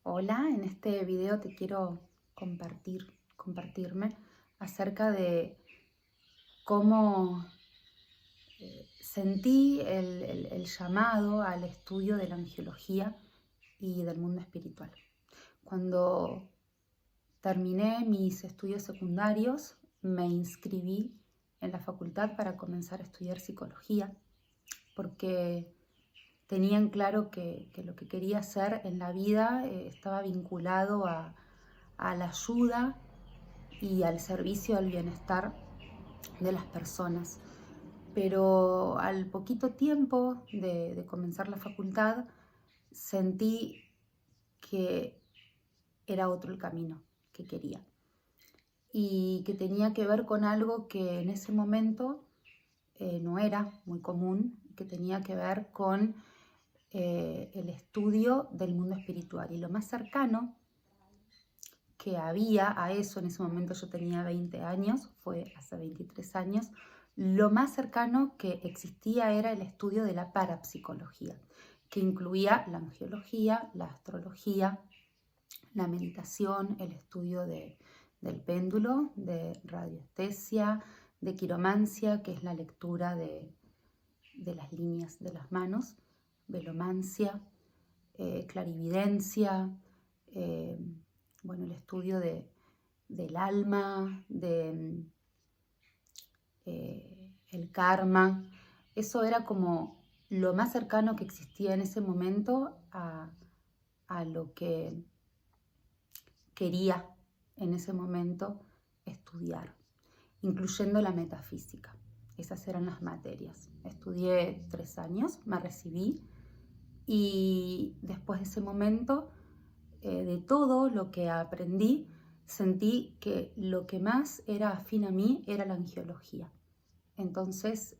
Hola, en este video te quiero compartirme acerca de cómo sentí el llamado al estudio de la angiología y del mundo espiritual. Cuando terminé mis estudios secundarios, me inscribí en la facultad para comenzar a estudiar psicología, porque tenía en claro que lo que quería hacer en la vida estaba vinculado a la ayuda y al servicio al bienestar de las personas. Pero al poquito tiempo de comenzar la facultad, sentí que era otro el camino que quería y que tenía que ver con algo que en ese momento no era muy común, que tenía que ver con el estudio del mundo espiritual. Y lo más cercano que había a eso, en ese momento yo tenía 20 años, fue hace 23 años, lo más cercano que existía era el estudio de la parapsicología, que incluía la angiología, la astrología, la meditación, el estudio del péndulo, de radiestesia, de quiromancia, que es la lectura de las líneas de las manos, velomancia, clarividencia, el estudio del alma, el karma. Eso era como lo más cercano que existía en ese momento a lo que quería en ese momento estudiar, incluyendo la metafísica. Esas eran las materias. Estudié 3 años, me recibí y después de ese momento, de todo lo que aprendí, sentí que lo que más era afín a mí era la angiología. Entonces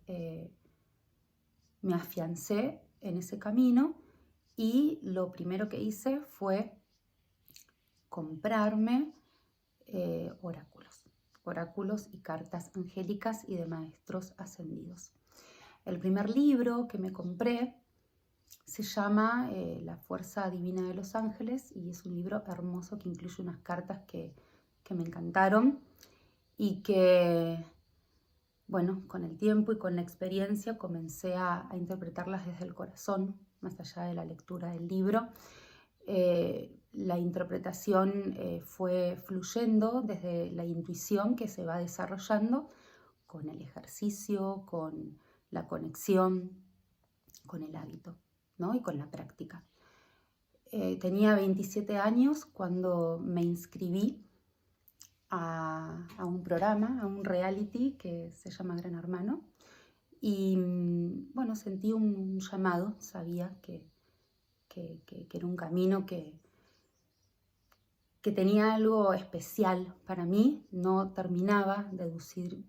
me afiancé en ese camino y lo primero que hice fue comprarme oráculos y cartas angélicas y de maestros ascendidos. El primer libro que me compré se llama La Fuerza Divina de los Ángeles y es un libro hermoso que incluye unas cartas que me encantaron y que, bueno, con el tiempo y con la experiencia comencé a interpretarlas desde el corazón, más allá de la lectura del libro. La interpretación fue fluyendo desde la intuición que se va desarrollando con el ejercicio, con la conexión, con el hábito, ¿no? Y con la práctica. Tenía 27 años cuando me inscribí a un programa, a un reality que se llama Gran Hermano. Y bueno, sentí un llamado, sabía que era un camino que tenía algo especial para mí. No terminaba de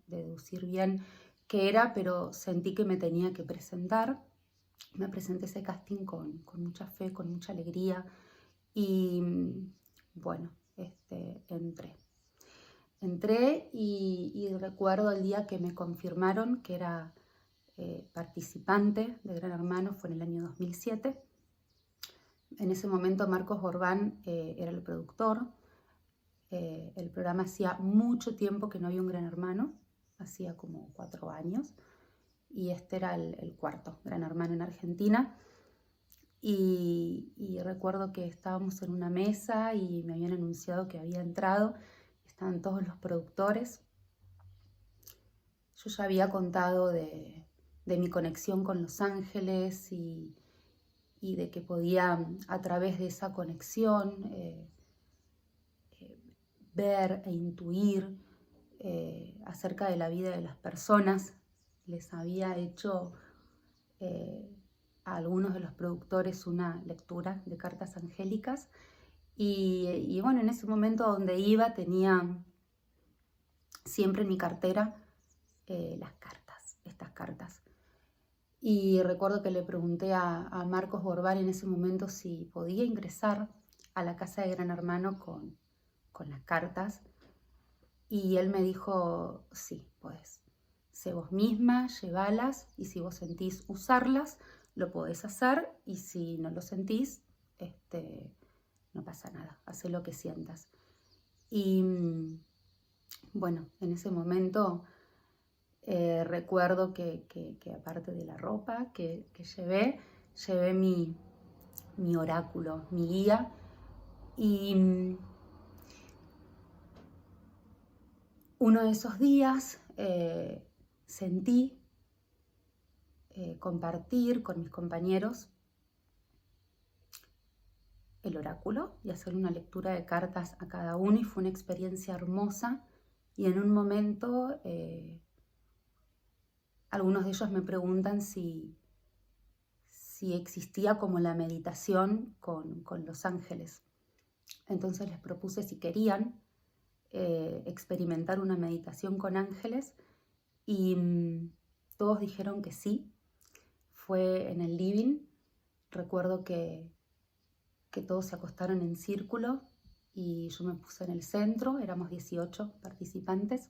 deducir bien qué era, pero sentí que me tenía que presentar. Me presenté a ese casting con mucha fe, con mucha alegría y bueno, entré y recuerdo el día que me confirmaron que era participante de Gran Hermano, fue en el año 2007. En ese momento Marcos Borbán era el productor. El programa hacía mucho tiempo que no había un Gran Hermano, hacía como 4 años, y este era el cuarto Gran Hermano en Argentina. Y recuerdo que estábamos en una mesa y me habían anunciado que había entrado, estaban todos los productores. Yo ya había contado de mi conexión con los ángeles y de que podía, a través de esa conexión, ver e intuir acerca de la vida de las personas. Les había hecho a algunos de los productores una lectura de cartas angélicas y bueno, en ese momento donde iba tenía siempre en mi cartera estas cartas. Y recuerdo que le pregunté a Marcos Borbán en ese momento si podía ingresar a la casa de Gran Hermano con las cartas. Y él me dijo, sí, podés. Sé vos misma, llévalas y si vos sentís usarlas, lo podés hacer y si no lo sentís, no pasa hacé lo que sientas. Y bueno, en ese momento recuerdo que aparte de la ropa que llevé mi oráculo, mi guía, y uno de esos días sentí compartir con mis compañeros el oráculo y hacer una lectura de cartas a cada uno, y fue una experiencia hermosa. Y en un momento algunos de ellos me preguntan si existía como la meditación con los ángeles. Entonces les propuse si querían experimentar una meditación con ángeles, y todos dijeron que sí. Fue en el living. Recuerdo que todos se acostaron en círculo y yo me puse en el centro. Éramos 18 participantes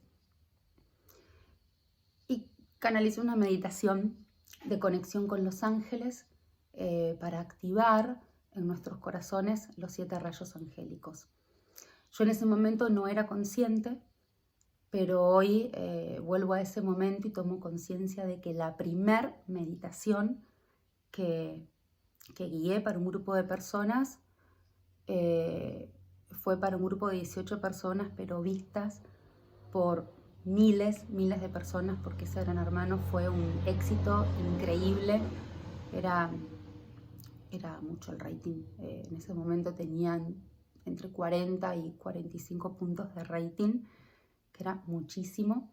y canalicé una meditación de conexión con los ángeles para activar en nuestros corazones los 7 rayos angélicos. Yo en ese momento no era consciente, pero hoy vuelvo a ese momento y tomo conciencia de que la primer meditación que guié para un grupo de personas fue para un grupo de 18 personas, pero vistas por miles de personas, porque ese Gran Hermano fue un éxito increíble. Era mucho el rating. En ese momento tenían entre 40 y 45 puntos de rating, que era muchísimo.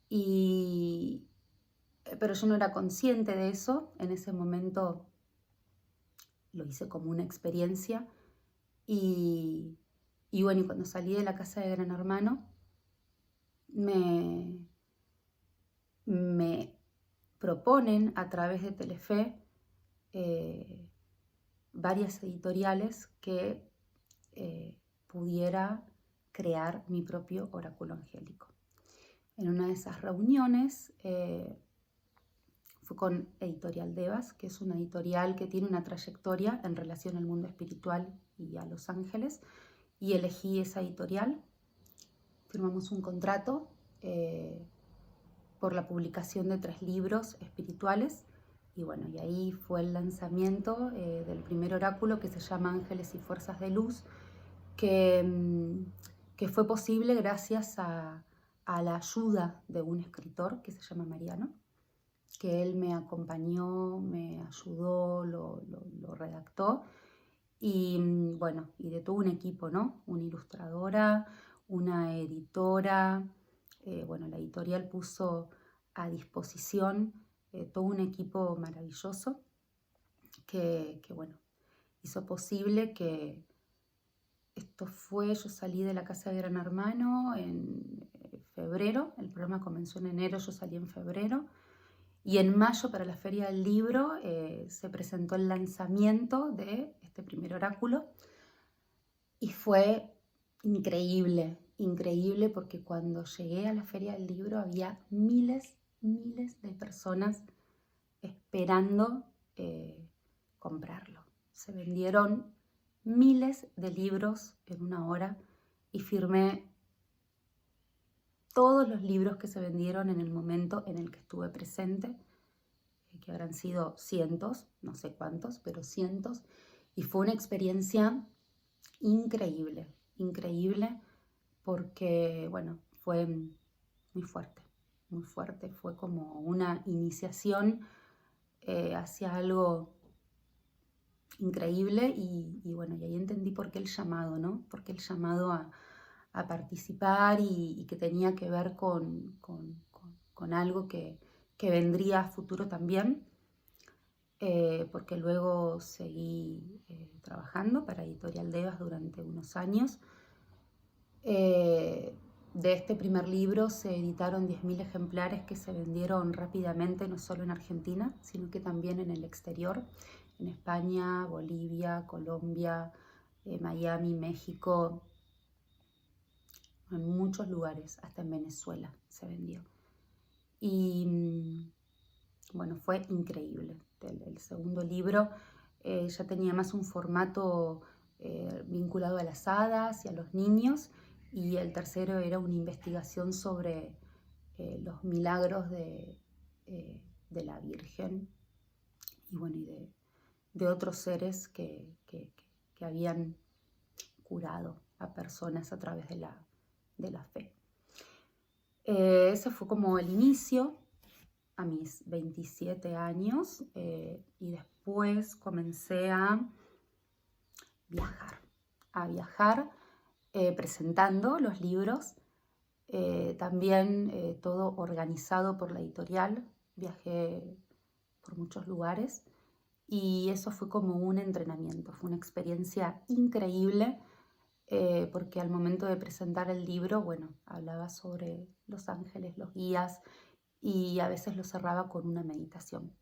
Pero yo no era consciente de eso. En ese momento lo hice como una experiencia. Y bueno, y cuando salí de la casa de Gran Hermano, me proponen a través de Telefe varias editoriales que pudiera crear mi propio oráculo angélico. En una de esas reuniones fue con Editorial Devas, que es una editorial que tiene una trayectoria en relación al mundo espiritual y a los ángeles, y elegí esa editorial. Firmamos un contrato por la publicación de 3 libros espirituales, y bueno, y ahí fue el lanzamiento del primer oráculo, que se llama Ángeles y Fuerzas de Luz, que fue posible gracias a la ayuda de un escritor que se llama Mariano, que él me acompañó, me ayudó, lo redactó, y bueno, y de todo un equipo, ¿no? Una ilustradora, una editora, bueno, la editorial puso a disposición todo un equipo maravilloso que bueno, hizo posible que esto fue. Yo salí de la casa de Gran Hermano en febrero, el programa comenzó en enero, yo salí en febrero, y en mayo, para la Feria del Libro, se presentó el lanzamiento de este primer oráculo, y fue increíble, increíble, porque cuando llegué a la Feria del Libro había miles de personas esperando comprarlo. Se vendieron miles de libros en una hora, y firmé todos los libros que se vendieron en el momento en el que estuve presente, que habrán sido cientos, no sé cuántos, pero cientos, y fue una experiencia increíble, increíble, porque bueno, fue muy fuerte, fue como una iniciación hacia algo increíble, y bueno, y ahí entendí por qué el llamado, ¿no? Por qué el llamado a participar, y que tenía que ver con algo que vendría a futuro también, porque luego seguí trabajando para Editorial Devas durante unos años. De este primer libro se editaron 10.000 ejemplares que se vendieron rápidamente, no solo en Argentina, sino que también en el exterior, en España, Bolivia, Colombia, Miami, México, en muchos lugares, hasta en Venezuela se vendió. Y bueno, fue increíble. El segundo libro ya tenía más un formato vinculado a las hadas y a los niños, y el tercero era una investigación sobre los milagros de la Virgen y, bueno, y de otros seres que habían curado a personas a través de la fe. Ese fue como el inicio a mis 27 años, y después comencé a viajar presentando los libros, también todo organizado por la editorial. Viajé por muchos lugares y eso fue como un entrenamiento, fue una experiencia increíble, porque al momento de presentar el libro, bueno, hablaba sobre los ángeles, los guías, y a veces lo cerraba con una meditación.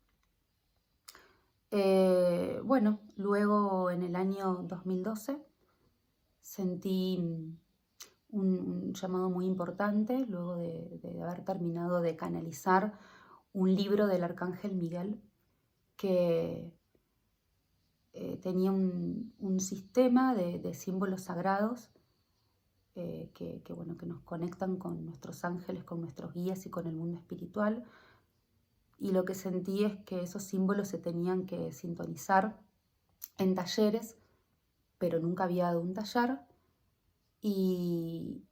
Bueno, luego en el año 2012 sentí un llamado muy importante, luego de haber terminado de canalizar un libro del Arcángel Miguel que tenía un sistema de símbolos sagrados que nos conectan con nuestros ángeles, con nuestros guías y con el mundo espiritual. Y lo que sentí es que esos símbolos se tenían que sintonizar en talleres, pero nunca había dado un taller. Y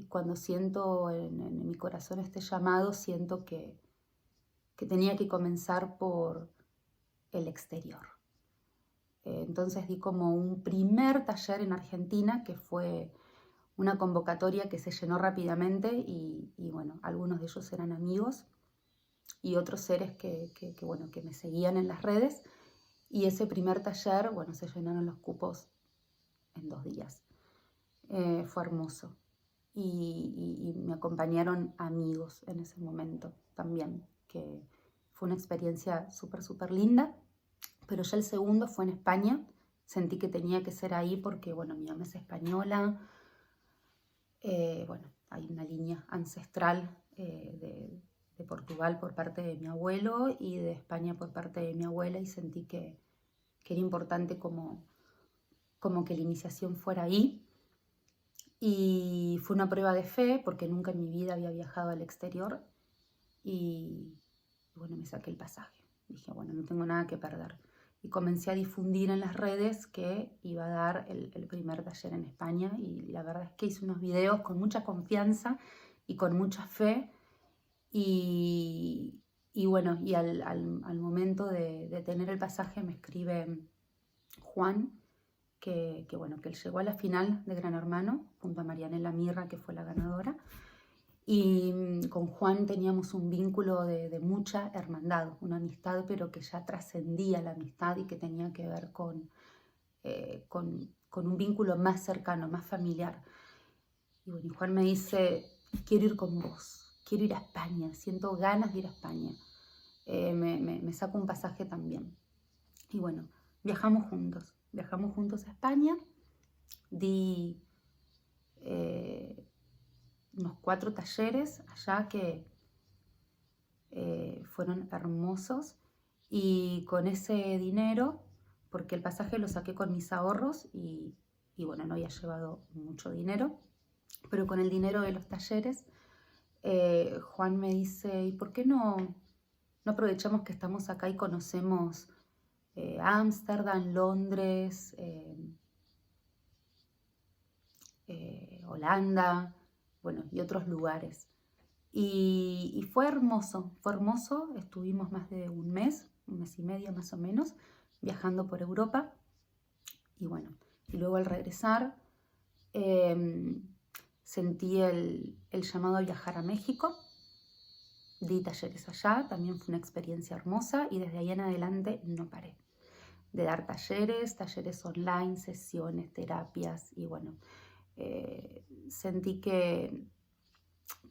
cuando siento en mi corazón este llamado, siento que tenía que comenzar por el exterior. Entonces di como un primer taller en Argentina, que fue una convocatoria que se llenó rápidamente y bueno, algunos de ellos eran amigos y otros seres que me seguían en las redes, y ese primer taller, bueno, se llenaron los cupos en 2 días. Fue hermoso y me acompañaron amigos en ese momento también, que fue una experiencia súper linda. Pero ya el segundo fue en España. Sentí que tenía que ser ahí porque, bueno, mi mamá es española. Hay una línea ancestral de Portugal por parte de mi abuelo y de España por parte de mi abuela, y sentí que era importante como que la iniciación fuera ahí. Y fue una prueba de fe porque nunca en mi vida había viajado al exterior y bueno, me saqué el pasaje. Dije, bueno, no tengo nada que perder. Y comencé a difundir en las redes que iba a dar el primer taller en España, y la verdad es que hice unos videos con mucha confianza y con mucha fe, y bueno, y al momento de tener el pasaje me escribe Juan, que él llegó a la final de Gran Hermano junto a Marianela Mirra, que fue la ganadora. Y con Juan teníamos un vínculo de mucha hermandad, una amistad, pero que ya trascendía la amistad y que tenía que ver con un vínculo más cercano, más familiar. Y bueno, Juan me dice, quiero ir con vos, quiero ir a España, siento ganas de ir a España. Me saco un pasaje también. Y bueno, viajamos juntos a España. Di unos 4 talleres allá que fueron hermosos, y con ese dinero, porque el pasaje lo saqué con mis ahorros y bueno, no había llevado mucho dinero, pero con el dinero de los talleres, Juan me dice, ¿y por qué no aprovechamos que estamos acá y conocemos Ámsterdam, Londres, Holanda, bueno, y otros lugares? Y fue hermoso, estuvimos más de un mes y medio más o menos, viajando por Europa, y bueno, y luego al regresar sentí el llamado a viajar a México. Di talleres allá, también fue una experiencia hermosa, y desde ahí en adelante no paré de dar talleres online, sesiones, terapias, y bueno, sentí que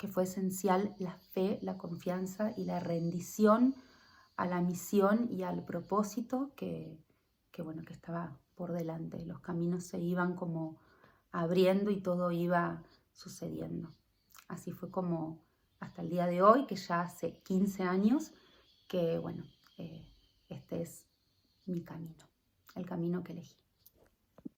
fue esencial la fe, la confianza y la rendición a la misión y al propósito que estaba por delante. Los caminos se iban como abriendo y todo iba sucediendo. Así fue como hasta el día de hoy, que ya hace 15 años que, este es mi camino, el camino que elegí.